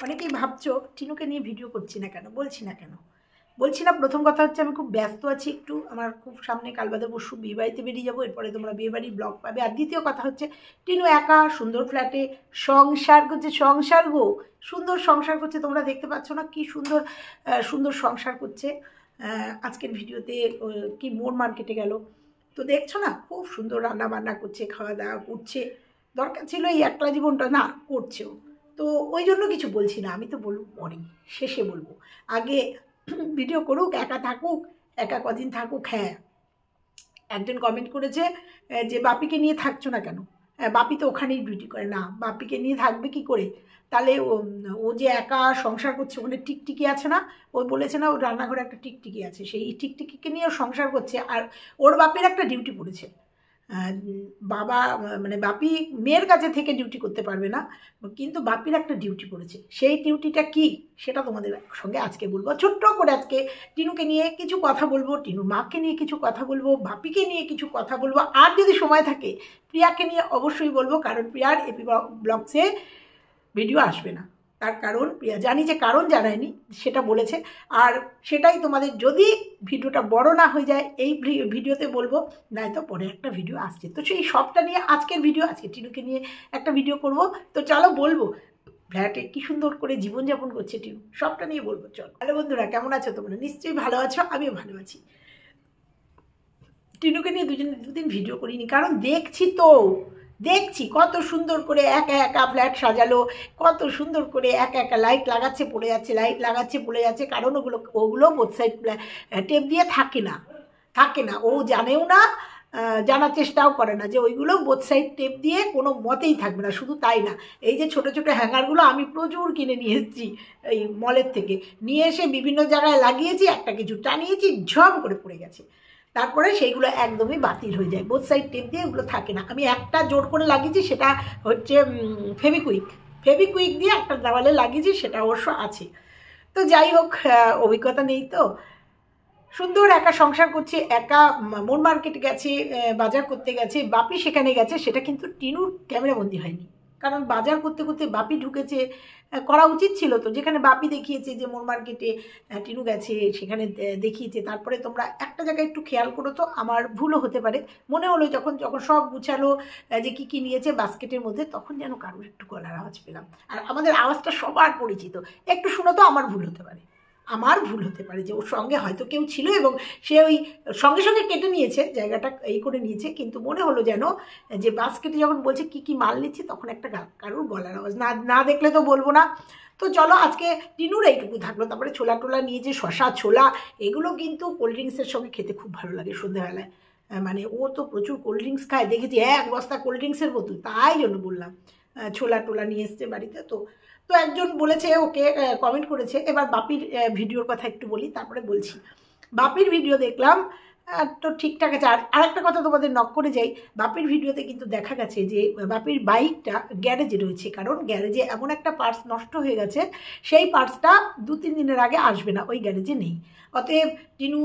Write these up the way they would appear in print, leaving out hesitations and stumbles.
অনেকেই ভাবছো টিনুকে নিয়ে ভিডিও করছি না কেন, বলছি না। প্রথম কথা হচ্ছে আমি খুব ব্যস্ত আছি, একটু আমার খুব সামনে কাল বাদে পরশু বিয়েবাড়িতে বেরিয়ে যাবো, এরপরে তোমরা বিয়েবাড়ির ব্লগ পাবে। আর দ্বিতীয় কথা হচ্ছে টিনু একা সুন্দর ফ্ল্যাটে সংসার করছে, সংসার গো সুন্দর সংসার করছে। তোমরা দেখতে পাচ্ছ না কি সুন্দর সুন্দর সংসার করছে। আজকের ভিডিওতে কি মোর মার্কেটে গেল তো দেখছো না, খুব সুন্দর রান্না বান্না করছে, খাওয়া দাওয়া করছে। দরকার ছিল এই একলা জীবনটা, না করছেও। তো ওই জন্য কিছু বলছি না, আমি তো বলবো পরেই, শেষে বলবো। আগে ভিডিও করুক, একা থাকুক, একা কদিন থাকুক। হ্যাঁ, একজন কমেন্ট করেছে যে বাপিকে নিয়ে থাকছো না কেন। বাপি তো ওখানেই ডিউটি করে। না, বাপিকে নিয়ে থাকবে কি করে? তাহলে ও যে একা সংসার করছে, ওখানে টিকটিকি আছে না, ও বলেছে না ওর রান্নাঘরে একটা টিকটিকি আছে, সেই টিকটিকিকে নিয়ে সংসার করছে। আর ওর বাপের একটা ডিউটি পড়েছে। বাবা মানে বাপি মেয়ের কাছে থেকে ডিউটি করতে পারবে না, কিন্তু বাপির একটা ডিউটি পড়েছে। সেই ডিউটিটা কি সেটা তোমাদের সঙ্গে আজকে বলবো। ছোট্ট করে আজকে টিনুকে নিয়ে কিছু কথা বলবো, টিনুর মাকে নিয়ে কিছু কথা বলবো, বাপিকে নিয়ে কিছু কথা বলবো। আর যদি সময় থাকে প্রিয়াকে নিয়ে অবশ্যই বলবো, কারণ প্রিয়ার এপি ব্লগসে ভিডিও আসবে না। তার কারণ প্রিয়া জানি যে কারণ জানায়নি, সেটা বলেছে। আর সেটাই তোমাদের, যদি ভিডিওটা বড় না হয়ে যায় এই ভিডিওতে বলবো, নয়তো পরে একটা ভিডিও আসছে। তো সেই সবটা নিয়ে আজকের ভিডিও, আজকে টিনুকে নিয়ে একটা ভিডিও করব। তো চলো বলবো ফ্ল্যাটে কী সুন্দর করে জীবনযাপন করছে টিনু, সবটা নিয়ে বলবো। চলো। হ্যালো বন্ধুরা, কেমন আছো তোমরা? নিশ্চয়ই ভালো আছো, আমিও ভালো আছি। টিনুকে নিয়ে দুদিন ভিডিও করিনি, কারণ দেখছি কত সুন্দর করে একা একা ফ্ল্যাট সাজালো, কত সুন্দর করে একা একা লাইট লাগাচ্ছে পড়ে যাচ্ছে, লাইট লাগাচ্ছে পড়ে যাচ্ছে। কারণ ওগুলো বোথ সাইড টেপ দিয়ে থাকে না, ও জানেও না, জানার চেষ্টাও করে না যে ওইগুলো বোথ সাইড টেপ দিয়ে কোনো মতেই থাকবে না। শুধু তাই না, এই যে ছোটো ছোটো হ্যাঙ্গারগুলো আমি প্রচুর কিনে নিয়ে এসেছি এই মলের থেকে, নিয়ে এসে বিভিন্ন জায়গায় লাগিয়েছি, একটা কিছু টানিয়েছি, ঝম করে পড়ে গেছে। তারপরে সেইগুলো একদমই বাতিল হয়ে যায়, বোথ সাইড টেপ দিয়ে ওগুলো থাকে না। আমি একটা জোর করে লাগিয়েছি, সেটা হচ্ছে ফেবিকুইক দিয়ে একটা দেওয়ালে লাগিয়েছি, সেটা অবশ্য আছে। তো যাই হোক, অভিজ্ঞতা নেই তো। সুন্দর একা সংসার করছে, একা মোর মার্কেটে গেছে, বাজার করতে গেছে, বাপি সেখানে গেছে। সেটা কিন্তু টিনুর ক্যামেরাবন্দি হয়নি, কারণ বাজার করতে করতে বাপি ঢুকেছে। করা উচিত ছিল তো, যেখানে বাপি দেখিয়েছে যে মোর মার্কেটে টিনু গেছে, সেখানে দেখিয়েছে। তারপরে তোমরা একটা জায়গায় একটু খেয়াল করো তো, আমার ভুলও হতে পারে। মনে হলো যখন সব গুছালো যে কী কী নিয়েছে বাস্কেটের মধ্যে, তখন যেন কারোর একটু গলার আওয়াজ পেলাম। আর আমাদের আওয়াজটা সবার পরিচিত, একটু শুনো তো, আমার ভুল হতে পারে যে ওর সঙ্গে হয়তো কেউ ছিল এবং সে ওই সঙ্গে সঙ্গে কেটে নিয়েছে, জায়গাটা এই করে নিয়েছে। কিন্তু মনে হলো যেন যে বাস্কেটে যখন বলছে কি কি মাল নিচ্ছে, তখন একটা কারোর গলার আওয়াজ। না দেখলে তো বলবো না। তো চলো, আজকে টিনুর এইটুকু থাকলো। তারপরে ছোলা টোলা নিয়েছে, শশা ছোলা, এগুলো কিন্তু কোল্ড ড্রিঙ্কসের সঙ্গে খেতে খুব ভালো লাগে সন্ধ্যাবেলায়। মানে ও তো প্রচুর কোল্ড ড্রিঙ্কস খায়, দেখেছি এক বস্তা কোল্ড ড্রিঙ্কসের বোতল, তাই জন্য বললাম। ছোলা টোলা নিয়ে এসছে বাড়িতে। তো একজন বলেছে, ওকে কমেন্ট করেছে। এবার বাপির ভিডিওর কথা একটু বলি, তারপরে বলছি। বাপির ভিডিও দেখলাম, তো ঠিকঠাক আছে। আর একটা কথা তোমাদের নক করে যাই, বাপির ভিডিওতে কিন্তু দেখা গেছে যে বাপির বাইকটা গ্যারেজে রয়েছে, কারণ গ্যারেজে এমন একটা পার্টস নষ্ট হয়ে গেছে, সেই পার্টসটা 2-3 দিনের আগে আসবে না, ওই গ্যারেজে নেই। অতএব টিনু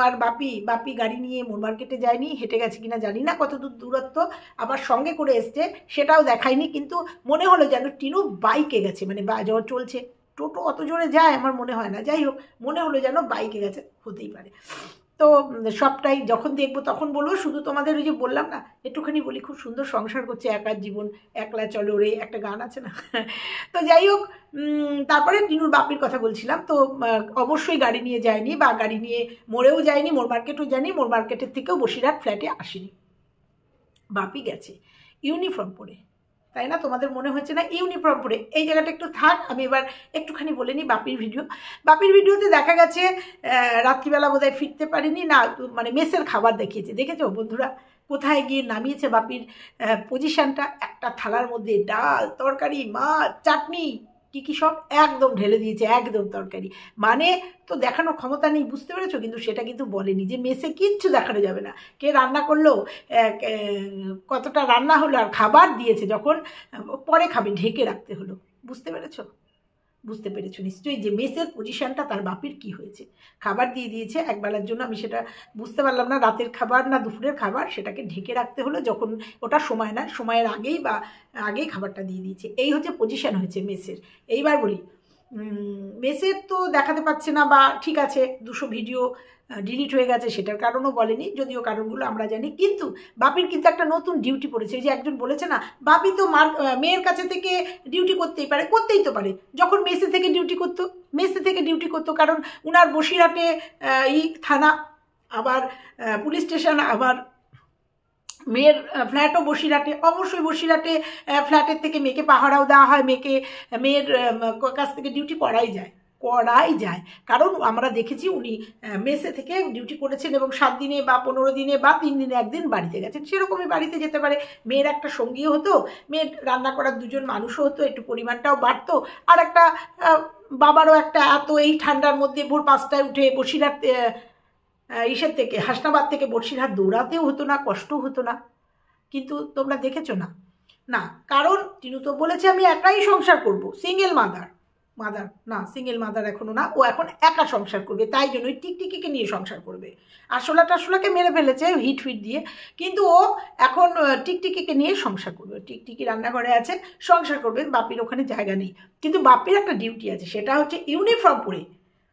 আর বাপি গাড়ি নিয়ে মোর মার্কেটে যায়নি, হেঁটে গেছে কিনা জানি না, কত দূরত্ব, আবার সঙ্গে করে এসছে সেটাও দেখায়নি। কিন্তু মনে হলো যেন টিনু বাইকে গেছে, মানে যখন চলছে, টোটো অত জোরে যায় আমার মনে হয় না, যাই হোক মনে হলো যেন বাইকে গেছে, হতেই পারে। তো সবটাই যখন দেখবো তখন বলবো। শুধু তোমাদের ওই যে বললাম না, একটুখানি বলি, খুব সুন্দর সংসার করছে, একার জীবন একলা চলো রে, একটা গান আছে না। তো যাই হোক, তারপরে টিনুর বাপির কথা বলছিলাম। তো অবশ্যই গাড়ি নিয়ে যায়নি, বা গাড়ি নিয়ে মোড়েও যায়নি, মোর মার্কেটও যায়নি, মোর মার্কেটের থেকেও বসিরহাট ফ্ল্যাটে আসেনি। বাপি গেছে ইউনিফর্ম পরে, তাই না? তোমাদের মনে হচ্ছে না ইউনিফর্ম পরে? এই জায়গাটা একটু থাক, আমি এবার একটুখানি বলে নিই বাপির ভিডিওতে দেখা গেছে রাত্রিবেলা বোধহয় ফিরতে পারিনি, না মানে মেসের খাবার দেখেছো বন্ধুরা? কোথায় গিয়ে নামিয়েছে বাপির পজিশানটা, একটা থালার মধ্যে ডাল, তরকারি, মাছ, চাটনি, কী সব একদম ঢেলে দিয়েছে, একদম তরকারি। মানে তো দেখানোর ক্ষমতা নেই, বুঝতে পেরেছো? কিন্তু সেটা কিন্তু বলেনি যে মেসে কিচ্ছু দেখানো যাবে না, কে রান্না করলো, কতটা রান্না হলো, আর খাবার দিয়েছে যখন, পরে খাবে, ঢেকে রাখতে হলো, বুঝতে পেরেছো? বুঝতে পেরেছো নিশ্চয়ই যে মেসের পজিশনটা তার বাপির কি হয়েছে। খাবার দিয়ে দিয়েছে একবেলার জন্য, আমি সেটা বুঝতে পারলাম না রাতের খাবার না দুপুরের খাবার, সেটাকে ঢেকে রাখতে হলো যখন ওটা সময় না, সময়ের আগেই বা আগেই খাবারটা দিয়ে দিয়েছে। এই হচ্ছে পজিশন হয়েছে মেসের। এইবার বলি মেসের তো দেখাতে পাচ্ছে না, বা ঠিক আছে 200 ভিডিও ডিলিট হয়ে গেছে সেটার কারণও বলেনি, যদিও কারণগুলো আমরা জানি। কিন্তু বাপির কিন্তু একটা নতুন ডিউটি পড়েছে। যে একজন বলেছে না বাপি তো মেয়ের কাছে থেকে ডিউটি করতেই পারে, করতেই তো পারে। যখন মেসে থেকে ডিউটি করতো কারণ উনার বসিরহাটে থানা, আবার পুলিশ স্টেশন, আবার মেয়ের ফ্ল্যাটও বসিরহাটে। অবশ্যই বসিরহাটে ফ্ল্যাটের থেকে মেয়েকে পাহারাও দেওয়া হয়, মেয়ের কাছ থেকে ডিউটি করাই যায়। কারণ আমরা দেখেছি উনি মেসে থেকে ডিউটি করেছেন এবং 7 দিনে বা 15 দিনে বা 3 দিনে একদিন বাড়িতে গেছেন। সেরকমই বাড়িতে যেতে পারে। মেয়ের একটা সঙ্গীও হতো, মেয়ের রান্না করার 2জন মানুষও হতো, একটু পরিমাণটাও বাড়তো। আর একটা বাবারও একটা এত এই ঠান্ডার মধ্যে ভোর 5টায় উঠে বসিরহাট ইসের থেকে হাসনাবাদ থেকে বসিরহাট দৌড়াতেও হতো না, কষ্টও হতো না। কিন্তু তোমরা দেখেছো না, কারণ টিনু তো বলেছে আমি একাই সংসার করব, সিঙ্গেল মাদার না, সিঙ্গেল মাদার এখনো না, ও এখন একা সংসার করবে। তাই জন্য ওই টিকটিকিকে নিয়ে সংসার করবে। টাসলাকে মেরে ফেলেছে হিট দিয়ে, কিন্তু ও এখন টিকটিকিকে নিয়ে সংসার করবে। টিকটিকি রান্নাঘরে আছে, সংসার করবে। বাপির ওখানে জায়গা নেই, কিন্তু বাপির একটা ডিউটি আছে, সেটা হচ্ছে ইউনিফর্ম পরে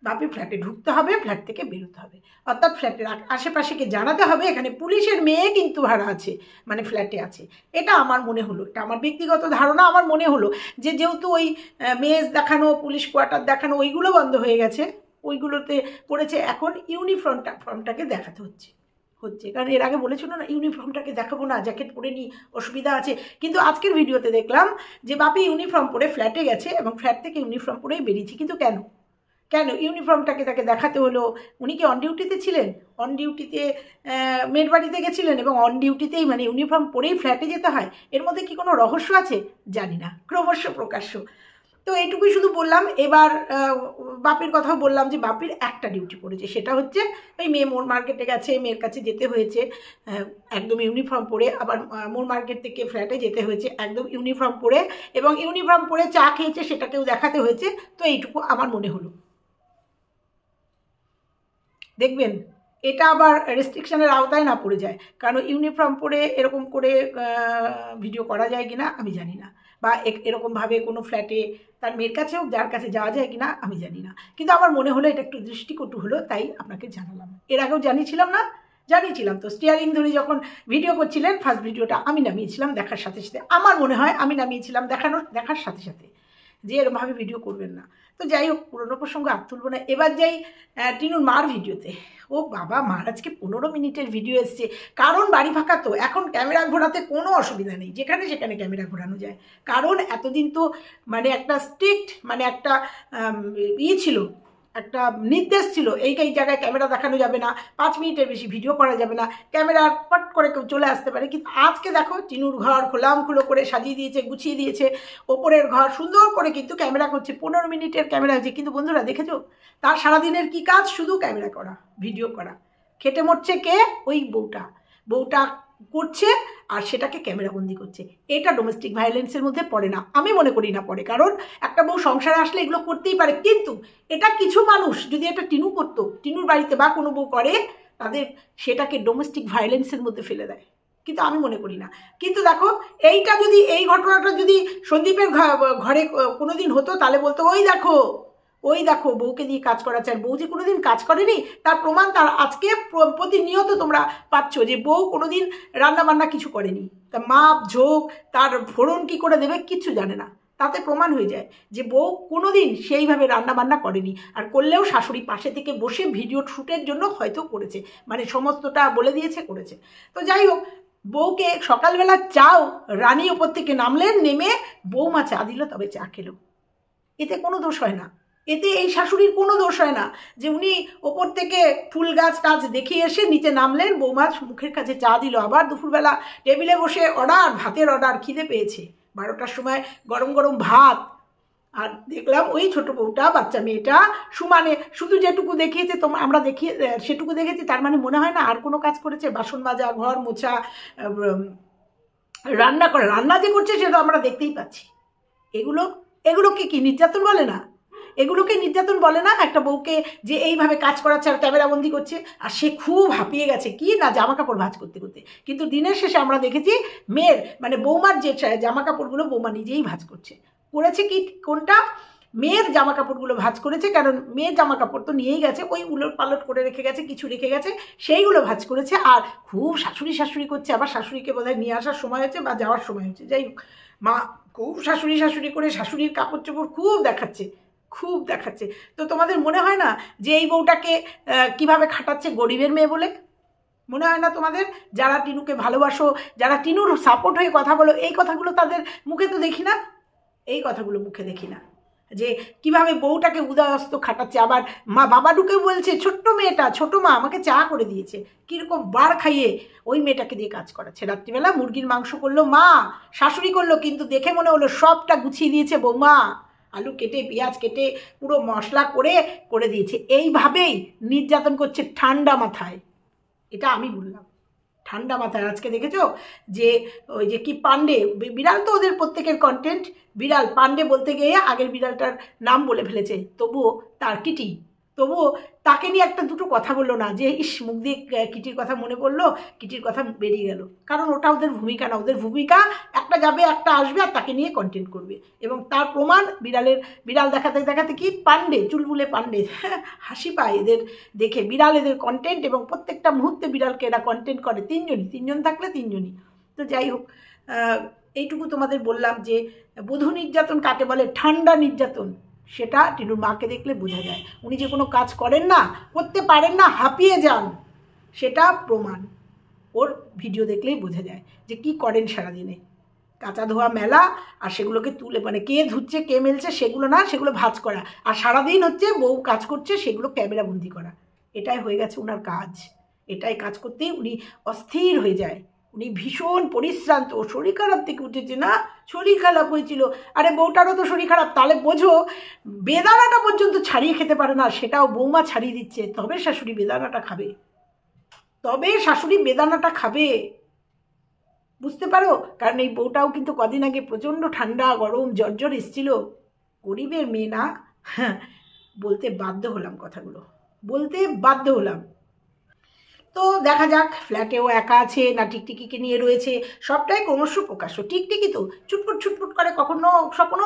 বাপি ফ্ল্যাটে ঢুকতে হবে, ফ্ল্যাট থেকে বেরোতে হবে। অর্থাৎ ফ্ল্যাটের আশেপাশেকে জানাতে হবে এখানে পুলিশের মেয়ে কিন্তু ভাড়া আছে, মানে ফ্ল্যাটে আছে। এটা আমার মনে হলো, এটা আমার ব্যক্তিগত ধারণা, আমার মনে হলো যে যেহেতু ওই মেজ দেখানো, পুলিশ কোয়ার্টার দেখানো ওইগুলো বন্ধ হয়ে গেছে, ওইগুলোতে পড়েছে, এখন ফর্মটাকে দেখাতে হচ্ছে। কারণ এর আগে বলেছিল না ইউনিফর্মটাকে দেখাবো না, জ্যাকেট পরে নি, অসুবিধা আছে। কিন্তু আজকের ভিডিওতে দেখলাম যে বাপি ইউনিফর্ম পরে ফ্ল্যাটে গেছে এবং ফ্ল্যাট থেকে ইউনিফর্ম পরেই বেরিয়েছে। কিন্তু কেন ইউনিফর্মটাকে তাকে দেখাতে হলো? উনি কি অন ডিউটিতে ছিলেন? অন ডিউটিতে মেয়ের বাড়িতে গেছিলেন এবং অন ডিউটিতেই মানে ইউনিফর্ম পরেই ফ্ল্যাটে যেতে হয়? এর মধ্যে কি কোনো রহস্য আছে? জানি না, ক্রমশ প্রকাশ্য। তো এইটুকুই শুধু বললাম। এবার বাপির কথাও বললাম যে বাপির একটা ডিউটি পড়েছে, সেটা হচ্ছে এই মেয়ে মোর মার্কেটে গেছে, মেয়ের কাছে যেতে হয়েছে একদম ইউনিফর্ম পরে, আবার মোর মার্কেট থেকে ফ্ল্যাটে যেতে হয়েছে একদম ইউনিফর্ম পরে, এবং ইউনিফর্ম পরে চা খেয়েছে সেটাকেও দেখাতে হয়েছে। তো এইটুকু আমার মনে হলো। দেখবেন এটা আবার রেস্ট্রিকশনের আওতায় না পড়ে যায়, কারণ ইউনিফর্ম পরে এরকম করে ভিডিও করা যায় কিনা আমি জানি না, বা এরকমভাবে কোনো ফ্ল্যাটে তার মেয়ের কাছেও যার কাছে যাওয়া যায় কিনা আমি জানি না। কিন্তু আমার মনে হলো এটা একটু দৃষ্টিকটু হলো, তাই আপনাকে জানালাম। এর আগেও জানিয়েছিলাম তো, স্টিয়ারিং ধরে যখন ভিডিও করছিলেন ফার্স্ট ভিডিওটা আমি নামিয়েছিলাম দেখার সাথে সাথে, আমার মনে হয় আমি নামিয়েছিলাম দেখার সাথে সাথে যে এরকমভাবে ভিডিও করবেন না। তো যাই হোক, পুরোনো প্রসঙ্গ আর তুলব না। এবার যাই টিনুর মার ভিডিওতে। ও বাবা, মার আজকে 15 মিনিটের ভিডিও এসছে, কারণ বাড়ি ফাঁকা তো, এখন ক্যামেরা ঘোরাতে কোনো অসুবিধা নেই, যেখানে সেখানে ক্যামেরা ঘোরানো যায়। কারণ এতদিন তো মানে একটা স্ট্রিক্ট মানে একটা ছিল, একটা নির্দেশ ছিল, এই জায়গায় ক্যামেরা দেখানো যাবে না, 5 মিনিটের বেশি ভিডিও করা যাবে না, ক্যামেরা পট করে কেউ চলে আসতে পারে। কিন্তু আজকে দেখো টিনুর ঘর খোলামখুলো করে সাজিয়ে দিয়েছে, গুছিয়ে দিয়েছে, ওপরের ঘর সুন্দর করে কিন্তু ক্যামেরা করছে। 15 মিনিটের ক্যামেরা হয়েছে, কিন্তু বন্ধুরা দেখেছো তার সারাদিনের কি কাজ? শুধু ক্যামেরা করা, ভিডিও করা। খেটে মরছে কে? ওই বউটা করছে আর সেটাকে ক্যামেরাবন্দি করছে। এটা ডোমেস্টিক ভায়োলেন্সের মধ্যে পড়ে না, আমি মনে করি না পড়ে, কারণ একটা বউ সংসারে আসলে এগুলো করতেই পারে। কিন্তু এটা কিছু মানুষ যদি এটা টিনু করতো, টিনুর বাড়িতে বা কোনো বউ করে, তাদের সেটাকে ডোমেস্টিক ভায়োলেন্সের মধ্যে ফেলে দেয়, কিন্তু আমি মনে করি না। কিন্তু দেখো এই ঘটনাটা যদি সন্দীপের ঘরে কোনোদিন হতো, তাহলে বলতো ওই দেখো বউকে দিয়ে কাজ করাচ্ছে। আর বউ যে কোনোদিন কাজ করেনি তার প্রমাণ তার আজকে প্রতিনিয়ত তোমরা পাচ্ছ, যে বউ কোনোদিন রান্না বান্না কিছু করেনি, তা মাপ ঝোঁক তার ফোড়ন কি করে দেবে কিচ্ছু জানে না। তাতে প্রমাণ হয়ে যায় যে বউ কোনোদিন সেইভাবে রান্না বান্না করেনি, আর করলেও শাশুড়ি পাশে থেকে বসে ভিডিও শ্যুটের জন্য হয়তো করেছে, মানে সমস্তটা বলে দিয়েছে, করেছে। তো যাই হোক, বউকে সকালবেলা চাও রানী ওপর থেকে নামলেন, নেমে বৌমা চা দিল, তবে চা খেলো, এতে কোনো দোষ হয় না। এতে এই শাশুড়ির কোনো দোষ হয় না যে উনি ওপর থেকে ফুল গাছ টাছ দেখিয়ে এসে নিচে নামলেন, বৌমা মুখের কাছে চা দিল, আবার দুপুরবেলা টেবিলে বসে ভাতের অর্ডার, খিদে পেয়েছে 12টার সময় গরম গরম ভাত। আর দেখলাম ওই ছোট বউটা, বাচ্চা মেয়েটা সুমানে শুধু যেটুকু দেখিয়েছে আমরা সেটুকু দেখেছি, তার মানে মনে হয় না আর কোনো কাজ করেছে? বাসন মাজা, ঘর মোছা, রান্না যে করছে সেটা আমরা দেখতেই পাচ্ছি। এগুলোকে কি নির্যাতন বলে না? এগুলোকে নির্যাতন বলে না? একটা বউকে যে এইভাবে কাজ করাচ্ছে আর ক্যামেরাবন্দি করছে, আর সে খুব হাঁপিয়ে গেছে কি না জামা কাপড় ভাঁজ করতে করতে। কিন্তু দিনের শেষে আমরা দেখেছি মেয়ের মানে বৌমার যে জামা কাপড়গুলো বৌমা নিজেই ভাঁজ করছে। করেছে কি কোনটা? মেয়ের জামা কাপড়গুলো ভাঁজ করেছে, কারণ মেয়ের জামা কাপড় তো নিয়েই গেছে, ওই উলট পালট করে রেখে গেছে, কিছু রেখে গেছে, সেইগুলো ভাঁজ করেছে। আর খুব শাশুড়ি শাশুড়ি করছে, আবার শাশুড়িকে বোধহয় নিয়ে আসার সময় হচ্ছে বা যাওয়ার সময় হচ্ছে, যাই হোক মা খুব শাশুড়ি শাশুড়ি করে শাশুড়ির কাপড় চোপড় খুব দেখাচ্ছে, খুব দেখাচ্ছে। তো তোমাদের মনে হয় না যে এই বউটাকে কিভাবে খাটাচ্ছে গরিবের মেয়ে বলে? মনে হয় না তোমাদের? যারা টিনুকে ভালোবাসো, যারা টিনুর সাপোর্ট হয়ে কথা বলো, এই কথাগুলো তাদের মুখে তো দেখি না, এই কথাগুলো মুখে দেখি না যে কিভাবে বউটাকে উদয়স্ত খাটাচ্ছে। আবার মা বাবাডুকে বলছে ছোট্ট মেয়েটা, ছোট মা আমাকে চা করে দিয়েছে, কীরকম বার খাইয়ে ওই মেয়েটাকে দিয়ে কাজ করাচ্ছে। রাত্রিবেলা মুরগির মাংস করলো মা, শাশুড়ি করলো, কিন্তু দেখে মনে হলো সবটা গুছিয়ে দিয়েছে বৌমা, আলু কেটে পেঁয়াজ কেটে পুরো মশলা করে করে দিয়েছে। এইভাবেই নির্যাতন করছে ঠান্ডা মাথায়, এটা আমি বললাম ঠান্ডা মাথায়। আজকে দেখেছো যে ওই যে কি পান্ডে বিড়াল, তো ওদের প্রত্যেকের কন্টেন্ট বিড়াল, পান্ডে বলতে গিয়ে আগের বিড়ালটার নাম বলে ফেলেছে, তবুও তার কিটি, তবুও তাকে নিয়ে একটা দুটো কথা বললো না যে ইস মুখ দিয়ে কিটির কথা মনে পড়লো, কিটির কথা বেরিয়ে গেল। কারণ ওটা ওদের ভূমিকা না, ওদের ভূমিকা একটা যাবে একটা আসবে আর তাকে নিয়ে কন্টেন্ট করবে। এবং তার প্রমাণ বিড়াল দেখাতে দেখাতে কি পান্ডে, চুলবুলে পান্ডে, হাসি পায় এদের দেখে, বিড়াল এদের কন্টেন্ট, এবং প্রত্যেকটা মুহূর্তে বিড়ালকে এরা কন্টেন্ট করে, তিনজন থাকলে তিনজনই। তো যাই হোক, এইটুকু তোমাদের বললাম যে বধূ নির্যাতন কাকে বলে, ঠান্ডা নির্যাতন, সেটা টিনুর মাকে দেখলে বোঝা যায়। উনি যে কোনো কাজ করেন না, করতে পারেন না, হাঁপিয়ে যান, সেটা প্রমাণ ওর ভিডিও দেখলেই বোঝা যায় যে কি করেন সারাদিনে। কাঁচা ধোয়া মেলা, আর সেগুলোকে তুলে মানে কে ধুচ্ছে কে মেলছে সেগুলো না, সেগুলো ভাঁজ করা, আর সারাদিন হচ্ছে বউ কাজ করছে সেগুলো ক্যামেরাবন্দি করা। এটাই হয়ে গেছে ওনার কাজ, এটাই কাজ করতেই উনি অস্থির হয়ে যায়, উনি ভীষণ পরিশ্রান্ত। শরীর খারাপ থেকে উঠেছে না, শরীর খারাপ হয়েছিল, আরে বউটারও তো শরীর খারাপ, তাহলে বোঝো বেদানাটা পর্যন্ত ছাড়িয়ে খেতে পারে না, সেটাও বৌমা ছাড়িয়ে দিচ্ছে, তবে শাশুড়ি বেদানাটা খাবে, তবে শাশুড়ি বেদানাটা খাবে, বুঝতে পারো? কারণ এই বউটাও কিন্তু কদিন আগে প্রচণ্ড ঠান্ডা গরম জ্বর এসেছিল, গরিবের মেয়ে না, হ্যাঁ বলতে বাধ্য হলাম, কথাগুলো বলতে বাধ্য হলাম। তো দেখা যাক, ফ্ল্যাটেও একা আছে না টিকটিকিকে নিয়ে রয়েছে, সবটাই ক্রমশ প্রকাশ্য। টিকটিকি তো ছুটপুট করে কখনো কখনো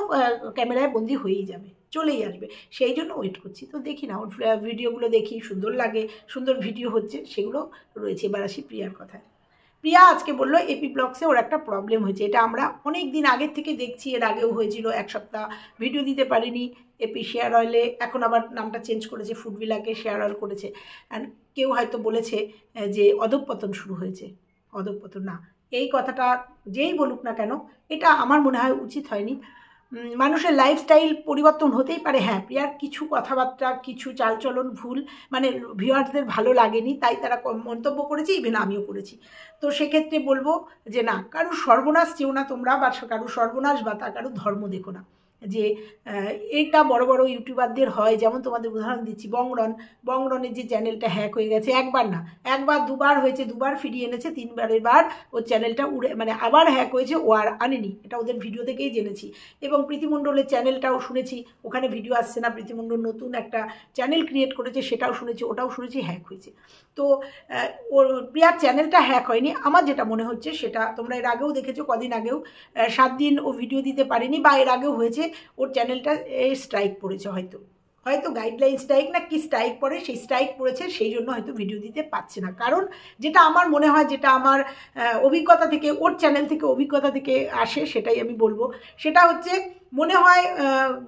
ক্যামেরায় বন্দি হয়েই যাবে, চলেই আসবে, সেই জন্য ওয়েট করছি। তো দেখি না, ওর ভিডিওগুলো দেখি, সুন্দর লাগে, সুন্দর ভিডিও হচ্ছে, সেগুলো রয়েছে। এবার আসি প্রিয়ার কথায়। প্রিয়া আজকে বললো এপি ব্লগসে ওর একটা প্রবলেম হয়েছে, এটা আমরা অনেক দিন আগের থেকে দেখছি, এর আগেও হয়েছিল, এক সপ্তাহ ভিডিও দিতে পারিনি। এপি শেয়ার অয়েলে এখন আবার নামটা চেঞ্জ করেছে, ফুডভিলাকে শেয়ার অয়েল করেছে। অ্যান্ড কেউ হয়তো বলেছে যে অধঃপতন শুরু হয়েছে, অধঃপতন না, এই কথাটা যেই বলুক না কেন, এটা আমার মনে হয় উচিত হয়নি। মানুষের লাইফস্টাইল পরিবর্তন হতেই পারে, হ্যাঁ প্রিয়ার কিছু কথাবার্তা কিছু চালচলন ভুল, মানে ভিউয়ার্সদের ভালো লাগেনি, তাই তারা মন্তব্য করেছে, ইভেন আমিও করেছি। তো সেক্ষেত্রে বলবো যে না, কারুর সর্বনাশ চেও না তোমরা, বা কারুর সর্বনাশ বা তা কারুর ধর্ম দেখো না। যে এইটা বড় বড় ইউটিউবারদের হয়, যেমন তোমাদের উদাহরণ দিচ্ছি বংরনের যে চ্যানেলটা হ্যাক হয়ে গেছে, একবার না একবার দুবার হয়েছে, দুবার ফিরিয়ে এনেছে, তিনবারের বার ওর চ্যানেলটা উড়ে মানে আবার হ্যাক হয়েছে, ও আর আনেনি, এটা ওদের ভিডিও থেকেই জেনেছি। এবং প্রীতিমণ্ডলের চ্যানেলটাও শুনেছি, ওখানে ভিডিও আসছে না, প্রীতিমণ্ডল নতুন একটা চ্যানেল ক্রিয়েট করেছে, সেটাও শুনেছি, ওটাও শুনেছি হ্যাক হয়েছে। তো ওর প্রিয়ার চ্যানেলটা হ্যাক হয়নি, আমার যেটা মনে হচ্ছে সেটা তোমরা এর আগেও দেখেছো, কদিন আগেও 7 দিন ও ভিডিও দিতে পারেনি, বা এর আগেও হয়েছে ওর চ্যানেলটা স্ট্রাইক পড়েছে, হয়তো গাইডলাইন স্ট্রাইক না কি স্ট্রাইক পড়ে, সেই স্ট্রাইক পড়েছে, সেই জন্য হয়তো ভিডিও দিতে পারছে না। কারণ যেটা আমার মনে হয়, যেটা আমার অভিজ্ঞতা থেকে, ওর চ্যানেল থেকে অভিজ্ঞতা থেকে আসে, সেটাই আমি বলবো, সেটা হচ্ছে মনে হয়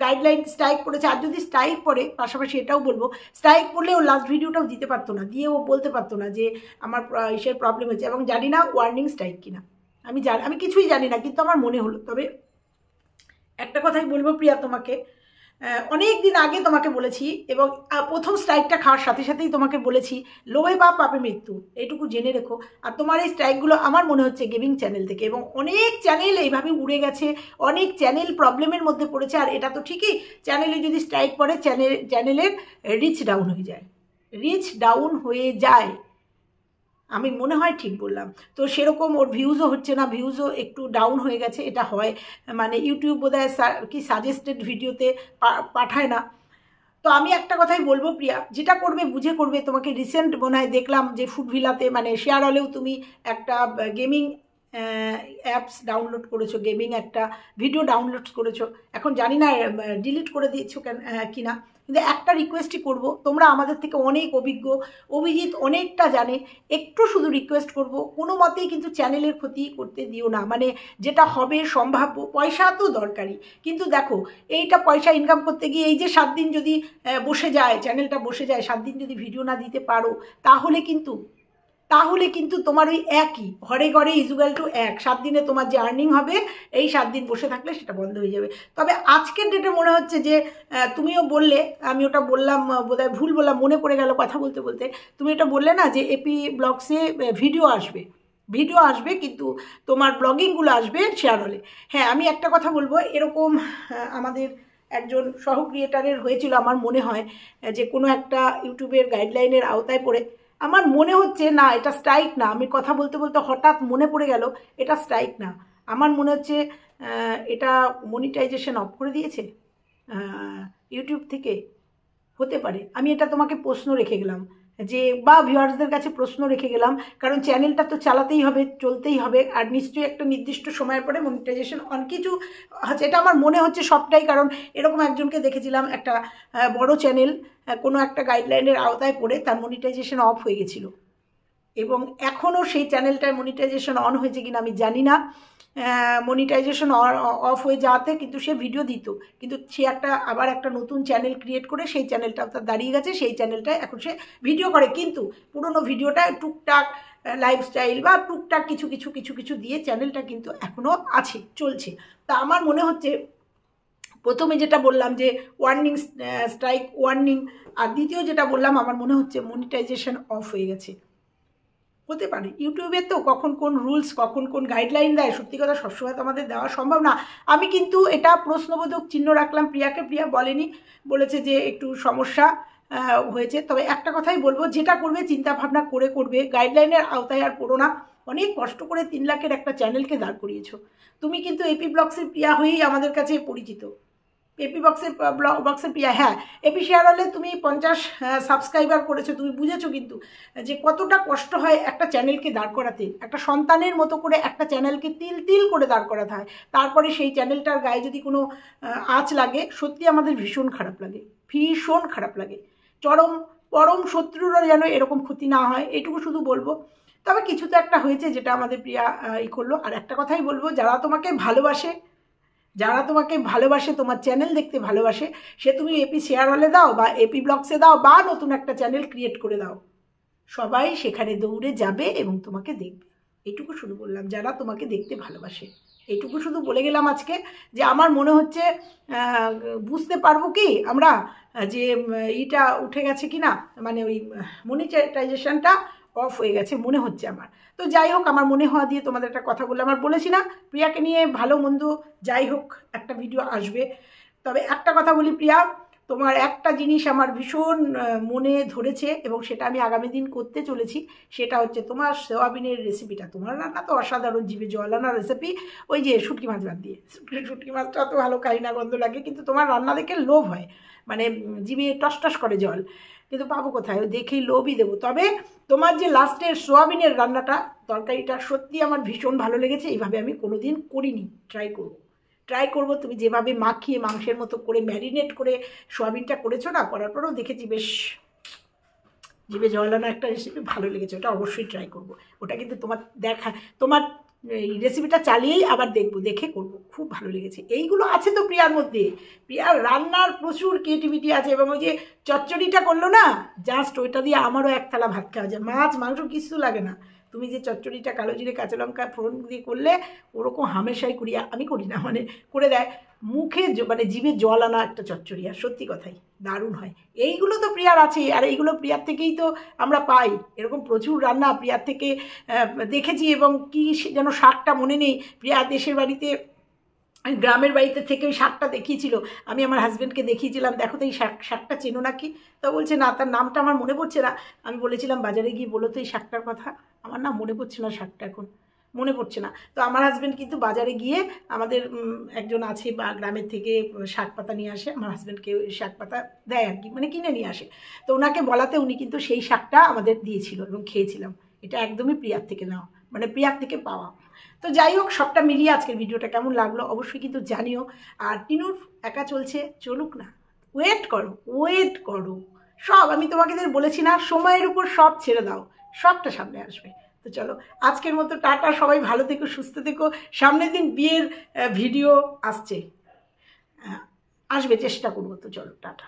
গাইডলাইন স্ট্রাইক পড়েছে। আর যদি স্ট্রাইক পড়ে, পাশাপাশি এটাও বলবো, স্ট্রাইক পড়লে ও লাস্ট ভিডিওটাও দিতে পারতো না, দিয়ে ও বলতে পারতো না যে আমার ইসের প্রবলেম হচ্ছে। এবং জানি না ওয়ার্নিং স্ট্রাইক কিনা, আমি কিছুই জানি না, কিন্তু আমার মনে হলো। তবে একটা কথাই বলবো প্রিয়া, তোমাকে অনেক দিন আগে তোমাকে বলেছি, এবং প্রথম স্ট্রাইকটা খাওয়ার সাথে সাথেই তোমাকে বলেছি, লোভে পাপ পাপে মৃত্যু, এইটুকু জেনে রেখো। আর তোমার এই স্ট্রাইকগুলো আমার মনে হচ্ছে গেমিং চ্যানেল থেকে, এবং অনেক চ্যানেল এইভাবে উড়ে গেছে, অনেক চ্যানেল প্রবলেমের মধ্যে পড়েছে। আর এটা তো ঠিকই, চ্যানেলে যদি স্ট্রাইক পড়ে চ্যানেলের রিচ ডাউন হয়ে যায়, আমি মনে হয় ঠিক বললাম। তো সেরকম ওর ভিউজও হচ্ছে না, ভিউজও একটু ডাউন হয়ে গেছে, এটা হয় মানে ইউটিউব বোধহয় কি সাজেস্টেড ভিডিওতে পাঠায় না, তো আমি একটা কথাই বলবো প্রিয়া, যেটা করবে বুঝে করবে। তোমাকে রিসেন্ট মনে হয় দেখলাম যে ফুডভিলাতে মানে শেয়ার হলেও তুমি একটা গেমিং অ্যাপস ডাউনলোড করেছো, গেমিং একটা ভিডিও ডাউনলোড করেছো। এখন জানি না ডিলিট করে দিয়েছো কেন কিনা, কিন্তু একটা রিকোয়েস্টই করব, তোমরা আমাদের থেকে অনেক অভিজ্ঞ, অভিজিৎ অনেকটা জানে, একটু শুধু রিকোয়েস্ট করব, কোনো মতেই কিন্তু চ্যানেলের ক্ষতি করতে দিও না। মানে যেটা হবে সম্ভাব্য, পয়সা তো দরকারি, কিন্তু দেখো এইটা পয়সা ইনকাম করতে গিয়ে এই যে 7 দিন যদি বসে যায়, চ্যানেলটা বসে যায়, 7 দিন যদি ভিডিও না দিতে পারো, তাহলে কিন্তু তোমার ওই একই ঘরে ঘরে ইজুয়াল টু 7 দিনে তোমার যে আর্নিং হবে, এই 7 দিন বসে থাকলে সেটা বন্ধ হয়ে যাবে। তবে আজকের ডেটে মনে হচ্ছে যে তুমিও বললে, আমি ওটা বললাম বোধহয় ভুল বললাম, মনে পড়ে গেল কথা বলতে বলতে, তুমি এটা বললে না যে এপি ব্লগসে ভিডিও আসবে কিন্তু তোমার ব্লগিংগুলো আসবে শেয়ার হলে। হ্যাঁ, আমি একটা কথা বলবো, এরকম আমাদের একজন সহ ক্রিয়েটারের হয়েছিল আমার মনে হয়, যে কোনো একটা ইউটিউবের গাইডলাইনের আওতায় পড়ে, আমার মনে হচ্ছে না এটা স্ট্রাইক না, আমি কথা বলতে বলতে হঠাৎ মনে পড়ে গেল এটা স্ট্রাইক না, আমার মনে হচ্ছে এটা মনিটাইজেশন অফ করে দিয়েছে ইউটিউব থেকে, হতে পারে। আমি এটা তোমাকে প্রশ্ন রেখে গেলাম, যে বা ভিউয়ার্সদের কাছে প্রশ্ন রেখে গেলাম, কারণ চ্যানেলটা তো চালাতেই হবে, চলতেই হবে, আর নিশ্চয়ই একটা নির্দিষ্ট সময়ের পরে মনিটাইজেশন অন কিছু হচ্ছে, এটা আমার মনে হচ্ছে সবটাই। কারণ এরকম একজনকে দেখেছিলাম, একটা বড় চ্যানেল কোনো একটা গাইডলাইনের আওতায় পড়ে তার মনিটাইজেশন অফ হয়ে গেছিল, এবং এখনও সেই চ্যানেলটায় মনিটাইজেশন অন হয়েছে কিনা আমি জানি না। মনিটাইজেশন অফ হয়ে যাওয়াতে কিন্তু সে ভিডিও দিত, কিন্তু সে আবার একটা নতুন চ্যানেল ক্রিয়েট করে সেই চ্যানেলটা তার দাঁড়িয়ে গেছে, সেই চ্যানেলটায় এখন সে ভিডিও করে, কিন্তু পুরনো ভিডিওটা টুকটাক লাইফস্টাইল বা টুকটাক কিছু কিছু কিছু কিছু দিয়ে চ্যানেলটা কিন্তু এখনও আছে, চলছে। তা আমার মনে হচ্ছে প্রথমে যেটা বললাম যে ওয়ার্নিং স্ট্রাইক ওয়ার্নিং, আর দ্বিতীয় যেটা বললাম আমার মনে হচ্ছে মনিটাইজেশন অফ হয়ে গেছে, হতে পারে। ইউটিউবে তো কখন কোন রুলস, কখন কোন গাইডলাইন দেয়, সত্যি কথা সবসময় তো আমাদের দেওয়া সম্ভব না। আমি কিন্তু এটা প্রশ্নবোধক চিহ্ন রাখলাম প্রিয়াকে, প্রিয়া বলেনি, বলেছে যে একটু সমস্যা হয়েছে। তবে একটা কথাই বলবো, যেটা করবে চিন্তা ভাবনা করে করবে, গাইডলাইনের আওতায় আর পড়ো না। অনেক কষ্ট করে 3 লাখের একটা চ্যানেলকে দাঁড় করিয়েছো, তুমি কিন্তু এপি ব্লগসের প্রিয়া হয়েই আমাদের কাছে পরিচিত, এপি বক্সের প্রিয়া। হ্যাঁ, এপি শেয়ার হলে তুমি 50 সাবস্ক্রাইবার করেছো, তুমি বুঝেছো কিন্তু যে কতটা কষ্ট হয় একটা চ্যানেলকে দাঁড় করাতে, একটা সন্তানের মতো করে একটা চ্যানেলকে তিল তিল করে দাঁড় করাতে হয়। তারপরে সেই চ্যানেলটার গায়ে যদি কোনো আঁচ লাগে, সত্যি আমাদের ভীষণ খারাপ লাগে। পরম শত্রুরা যেন এরকম ক্ষতি না হয়, এটুকু শুধু বলবো। তবে কিছু তো একটা হয়েছে যেটা আমাদের প্রিয়া করলো। আর একটা কথাই বলবো, যারা তোমাকে ভালোবাসে, তোমার চ্যানেল দেখতে ভালোবাসে, সে তুমি এপি শেয়ার হলে দাও বা এপি ব্লগসে দাও বা নতুন একটা চ্যানেল ক্রিয়েট করে দাও, সবাই সেখানে দৌড়ে যাবে এবং তোমাকে দেখবে। এইটুকু শুধু বললাম, যারা তোমাকে দেখতে ভালোবাসে, এইটুকু শুধু বলে গেলাম আজকে। যে আমার মনে হচ্ছে বুঝতে পারবো কি আমরা যে এটা উঠে গেছে কি না, মানে ওই মনিটাইজেশনটা অফ হয়ে গেছে মনে হচ্ছে আমার। তো যাই হোক, আমার মনে হওয়া দিয়ে তোমাদের একটা কথা বললাম। আর বলেছি না, প্রিয়াকে নিয়ে ভালো মন্দ যাই হোক একটা ভিডিও আসবে। তবে একটা কথা বলি প্রিয়া, তোমার একটা জিনিস আমার ভীষণ মনে ধরেছে এবং সেটা আমি আগামী দিন করতে চলেছি, সেটা হচ্ছে তোমার সোয়াবিনের রেসিপিটা। তোমার রান্না তো অসাধারণ, জিভে জল আনা রেসিপি, ওই যে শুটকি মাছ বাদ দিয়ে। শুটকি মাছটা অত ভালো খাই না, গন্ধ লাগে, কিন্তু তোমার রান্না দেখে লোভ হয়, মানে জিভে টস করে জল, কিন্তু পাবো কোথায়, দেখেই লোভই দেবো। তবে তোমার যে লাস্টের সোয়াবিনের রান্নাটা, তরকারিটা সত্যি আমার ভীষণ ভালো লেগেছে। এইভাবে আমি কোনোদিন করিনি, ট্রাই করব। তুমি যেভাবে মাখিয়ে মাংসের মতো করে ম্যারিনেট করে সোয়াবিনটা করেছো না, করার পরেও দেখেছি বেশ জিভে জল আনা একটা রেসিপি, ভালো লেগেছে। ওটা অবশ্যই ট্রাই করব। ওটা কিন্তু তোমার এই রেসিপিটা চালিয়েই আবার দেখে করব, খুব ভালো লেগেছে। এইগুলো আছে তো প্রিয়ার মধ্যে, প্রিয়ার রান্নার প্রচুর ক্রিয়েটিভিটি আছে। এবং ওই যে চচ্চড়িটা করলো না, জাস্ট ওইটা দিয়ে আমারও এক থালা ভাত খাওয়া যায়, মাছ মাংস কিছু লাগে না। তুমি যে চচ্চড়িটা কালো জিরে কাঁচা লঙ্কা ফোড়ন দিয়ে করলে, ওরকম হামেশাই করি, আমি করি না, মানে করে দেয়, মুখে মানে জিভে জল আনা একটা চচ্চড়ি, আর সত্যি কথাই দারুণ হয়। এইগুলো তো প্রিয়ার আছে, আর এইগুলো প্রিয়ার থেকেই তো আমরা পাই। এরকম প্রচুর রান্না প্রিয়ার থেকে দেখেছি। এবং কি যেন শাকটা মনে নেই, প্রিয়া দেশের বাড়িতে গ্রামের বাড়িতে থেকে ওই শাকটা দেখিয়েছিল, আমি আমার হাজব্যান্ডকে দেখিয়েছিলাম, দেখো তো এই শাকটা চেনো নাকি? তা বলছে না, তার নামটা আমার মনে পড়ছে না। আমি বলেছিলাম বাজারে গিয়ে বলো তো এই শাকটার কথা, আমার না মনে পড়ছে না শাকটা এখন। মনে পড়ছে না। তো আমার হাজব্যান্ড কিন্তু বাজারে গিয়ে আমাদের একজন আছে বা গ্রামের থেকে শাক পাতা নিয়ে আসে, আমার হাজব্যান্ডকে শাক পাতা দেয় আর কি, মানে কিনে নিয়ে আসে। তো ওনাকে বলাতে উনি কিন্তু সেই শাকটা আমাদের দিয়েছিল এবং খেয়েছিলাম। এটা একদমই প্রিয়ার থেকে নেওয়া, মানে প্রিয়ার থেকে পাওয়া। তো যাই হোক, সবটা মিলিয়ে আজকের ভিডিওটা কেমন লাগলো অবশ্যই কিন্তু জানিও। আর টিনুর একা চলছে, চলুক না, ওয়েট করো ওয়েট করো। সব আমি তোমাকে বলেছি না, সময়ের উপর সব ছেড়ে দাও, সবটা সামনে আসবে। তো চলো আজকের মতো টাটা, সবাই ভালো থেকো, সুস্থ থেকো। সামনের দিন বিয়ের ভিডিও আসছে, আসবে, চেষ্টা করবো। তো চলো টাটা।